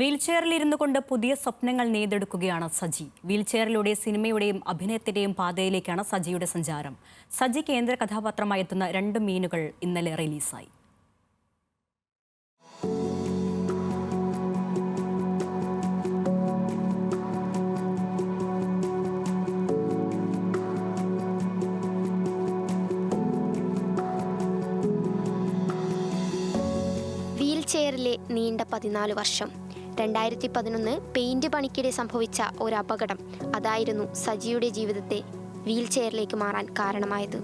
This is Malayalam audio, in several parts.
വീൽചെയറിലിരുന്നു കൊണ്ട് പുതിയ സ്വപ്നങ്ങൾ നെയ്തെടുക്കുകയാണ് സജി. വീൽചെയറിലൂടെ സിനിമയുടെയും അഭിനയത്തിന്റെയും പാതയിലേക്കാണ് സജിയുടെ സഞ്ചാരം. സജി കേന്ദ്ര കഥാപാത്രമായി എത്തുന്ന 2 മീനുകൾ ഇന്നലെ റിലീസായി. വീൽചെയറിലെ നീണ്ട 14 വർഷം. 2011 പെയിന്റ് പണിക്കിടെ സംഭവിച്ച ഒരു അപകടം അതായിരുന്നു സജിയുടെ ജീവിതത്തെ വീൽചെയറിലേക്ക് മാറാൻ കാരണമായത്.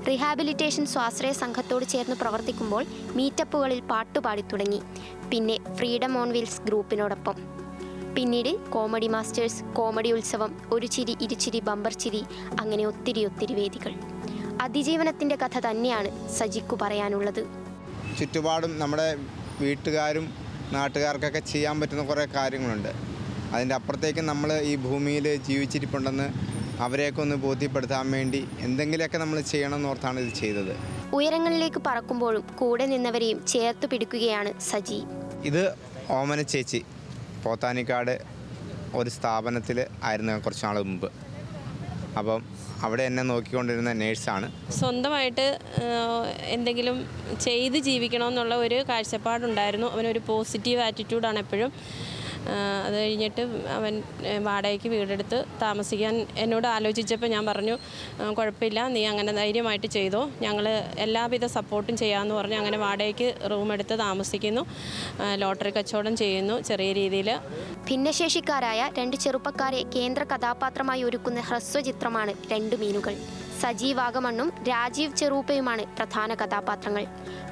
റീഹാബിലിറ്റേഷൻ സ്വാശ്രയ സംഘത്തോട് ചേർന്ന് പ്രവർത്തിക്കുമ്പോൾ മീറ്റപ്പുകളിൽ പാട്ടുപാടി തുടങ്ങി. പിന്നെ ഫ്രീഡം ഓൺ വീൽസ് ഗ്രൂപ്പിനോടൊപ്പം. പിന്നീട് കോമഡി മാസ്റ്റേഴ്സ്, കോമഡി ഉത്സവം, ഒരു ചിരി ഇരുചിരി ബമ്പർ ചിരി, അങ്ങനെ ഒത്തിരി വേദികൾ. അതിജീവനത്തിൻ്റെ കഥ തന്നെയാണ് സജിക്കു പറയാനുള്ളത്. ചുറ്റുപാടും നമ്മുടെ വീട്ടുകാരും നാട്ടുകാർക്കൊക്കെ ചെയ്യാൻ പറ്റുന്ന കുറേ കാര്യങ്ങളുണ്ട്. അതിൻ്റെ അപ്പുറത്തേക്ക് നമ്മൾ ഈ ഭൂമിയിൽ ജീവിച്ചിരിപ്പുണ്ടെന്ന് അവരെയൊക്കെ ഒന്ന് ബോധ്യപ്പെടുത്താൻ വേണ്ടി എന്തെങ്കിലുമൊക്കെ നമ്മൾ ചെയ്യണമെന്ന് ഓർത്താണ് ഇത് ചെയ്തത്. ഉയരങ്ങളിലേക്ക് പറക്കുമ്പോഴും കൂടെ നിന്നവരെയും ചേർത്ത് പിടിക്കുകയാണ് സജി. ഇത് ഓമന ചേച്ചി പോത്താനിക്കാട് ഒരു സ്ഥാപനത്തിൽ ആയിരുന്നു കുറച്ച് നാൾ മുമ്പ്. അപ്പം അവിടെ എന്നെ നോക്കിക്കൊണ്ടിരുന്ന നേഴ്സാണ്. സ്വന്തമായിട്ട് എന്തെങ്കിലും ചെയ്ത് ജീവിക്കണമെന്നുള്ള ഒരു കാഴ്ചപ്പാടുണ്ടായിരുന്നു. അവനൊരു പോസിറ്റീവ് ആറ്റിറ്റ്യൂഡാണ് എപ്പോഴും. അത് കഴിഞ്ഞിട്ട് അവൻ വാടകയ്ക്ക് വീടെടുത്ത് താമസിക്കാൻ എന്നോട് ആലോചിച്ചപ്പോൾ ഞാൻ പറഞ്ഞു, കുഴപ്പമില്ല, നീ അങ്ങനെ ധൈര്യമായിട്ട് ചെയ്തോ, ഞങ്ങൾ എല്ലാവിധ സപ്പോർട്ടും ചെയ്യാമെന്ന് പറഞ്ഞു. അങ്ങനെ വാടകയ്ക്ക് റൂമെടുത്ത് താമസിക്കുന്നു, ലോട്ടറി കച്ചവടം ചെയ്യുന്നു ചെറിയ രീതിയിൽ. ഭിന്നശേഷിക്കാരായ 2 ചെറുപ്പക്കാരെ കേന്ദ്ര കഥാപാത്രമായി ഒരുക്കുന്ന ഹ്രസ്വചിത്രമാണ് 2 മീനുകൾ. സജി വാഗമണ്ണും രാജീവ് ചെറൂപ്പയുമാണ് പ്രധാന കഥാപാത്രങ്ങൾ.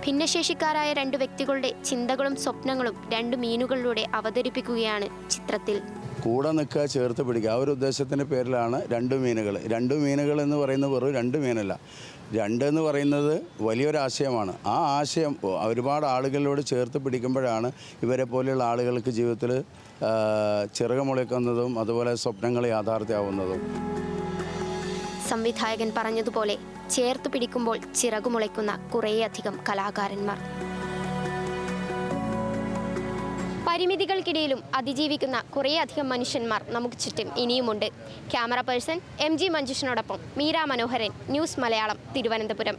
ഭിന്നശേഷിക്കാരായ 2 വ്യക്തികളുടെ ചിന്തകളും സ്വപ്നങ്ങളും 2 മീനുകളിലൂടെ അവതരിപ്പിക്കുകയാണ് ചിത്രത്തിൽ. കൂടെ നിൽക്കുക, ചേർത്ത് പിടിക്കുക, ആ ഒരു ഉദ്ദേശത്തിൻ്റെ പേരിലാണ് 2 മീനുകൾ. 2 മീനുകൾ എന്ന് പറയുന്നത് വെറും 2 മീനല്ല. 2 എന്ന് പറയുന്നത് വലിയൊരു ആശയമാണ്. ആ ആശയം ഒരുപാട് ആളുകളോട് ചേർത്ത് പിടിക്കുമ്പോഴാണ് ഇവരെ പോലെയുള്ള ആളുകൾക്ക് ജീവിതത്തിൽ ചിറകുമുളയ്ക്കുന്നതും അതുപോലെ സ്വപ്നങ്ങൾ യാഥാർത്ഥ്യമാവുന്നതും. സംവിധായകൻ പറഞ്ഞതുപോലെ ചേർത്ത് പിടിക്കുമ്പോൾ ചിറകുമുളയ്ക്കുന്ന കുറേയധികം കലാകാരന്മാർ. പരിമിതികൾക്കിടയിലും അതിജീവിക്കുന്ന കുറേയധികം മനുഷ്യന്മാർ നമുക്ക് ചുറ്റും ഇനിയുമുണ്ട്. ക്യാമറ പേഴ്സൺ MG മഞ്ജുഷിനോടൊപ്പം മീര മനോഹരൻ, ന്യൂസ് മലയാളം, തിരുവനന്തപുരം.